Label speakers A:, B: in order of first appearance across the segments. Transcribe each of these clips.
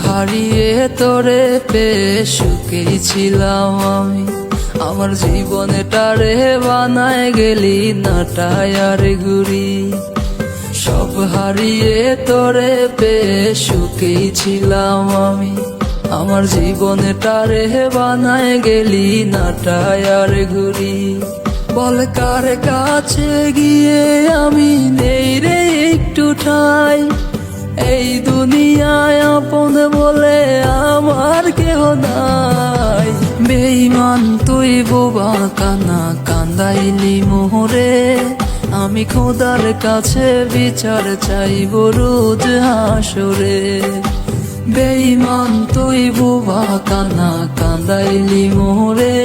A: হারিয়ে তোরে পেয়ে সুখেই ছিলাম আমি, আমার জীবনটারে বানায় গেলি না টায়ার ঘুরি। সব হারিয়ে তোরে পেয়ে সুখেই ছিলাম আমি, আমার জীবনটারে বানায় গেলি না টায়ার ঘুরি। বল কার কাছে গিয়ে আমি নেই রে একটু ঠাই, এই দুনিয়ায় আপন বলে আমার কেহ নাই। বেঈমান তুই বোবা কানা কান্দাইলি মোহরে, আমি খোদার কাছে বিচার চাইব রোজ হাসরে। বেঈমান তুই বোবা কানা কান্দাইলি মোহরে,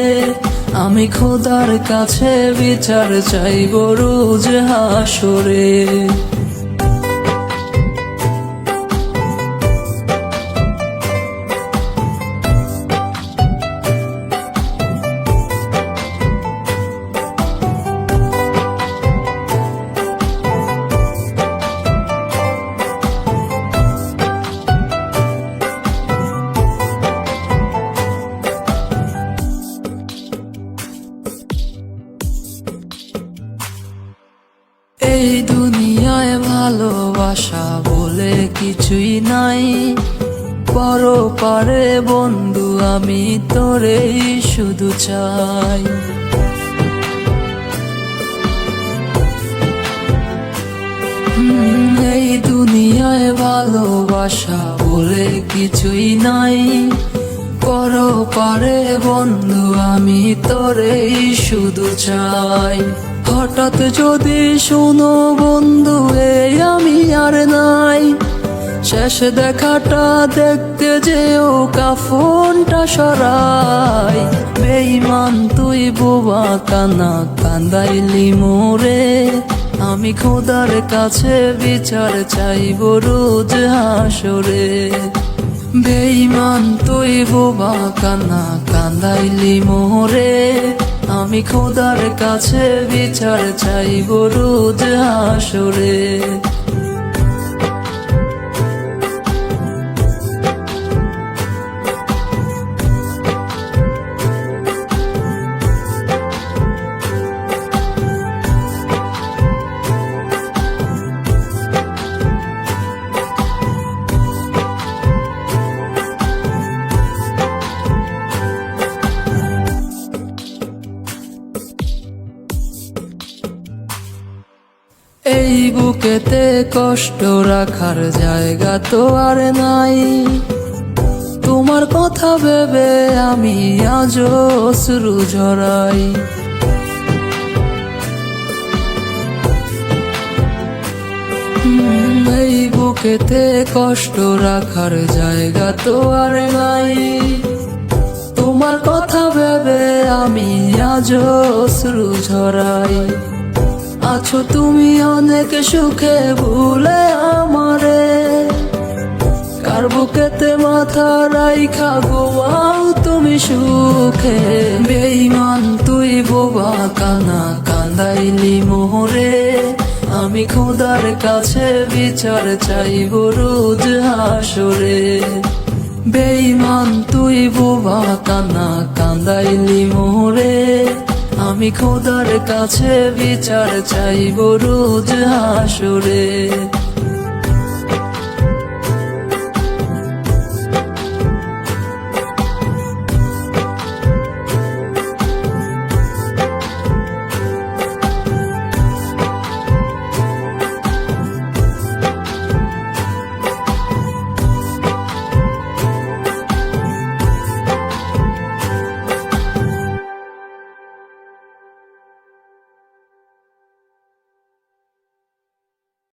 A: আমি খোদার কাছে বিচার চাইব রোজ হাসরে। এই দুনিয়ায় ভালোবাসা বলে কিছুই নাই, পরপারে বন্ধু আমি তোরেই শুধু চাই। এই দুনিয়ায় ভালোবাসা বলে কিছুই নাই, পরপারে বন্ধু আমি তোরেই শুধু চাই। হঠাৎ যদি শোনো বন্ধু এই আমি আর নাই, শেষ দেখাটা দেখতে যেও কাফনটা সরাই। বেঈমান তুই বোবা কানা কান্দাইলি মোরে, আমি খোদার কাছে বিচার চাইব রোজ হাসরে। বেঈমান তুই বোবা কানা কান্দাইলি মোরে, আমি খোদার কাছে বিচার চাইব রোজ হাসরে। এই বুকেতে কষ্ট রাখার জায়গা তো আর নাই, তোমার কথা ভেবে আমি আজও অশ্রু ঝরাই। এই বুকেতে কষ্ট রাখার জায়গা তো আর নাই, তোমার কথা ভেবে আমি আজও অশ্রু ঝরাই। আছো তুমি অনেক সুখে ভুলে আমারে, কার বুকেতে মাথা রাইখা ঘুমাও তুমি সুখে। বেঈমান তুই বোবা কানা কান্দাইলি মোহরে, আমি খোদার কাছে বিচার চাইব রোজ হাসরে। বেঈমান তুই বোবা কানা কান্দাইলি মোহরে, আমি খোদার কাছে বিচার চাইব রোজ হাসরে।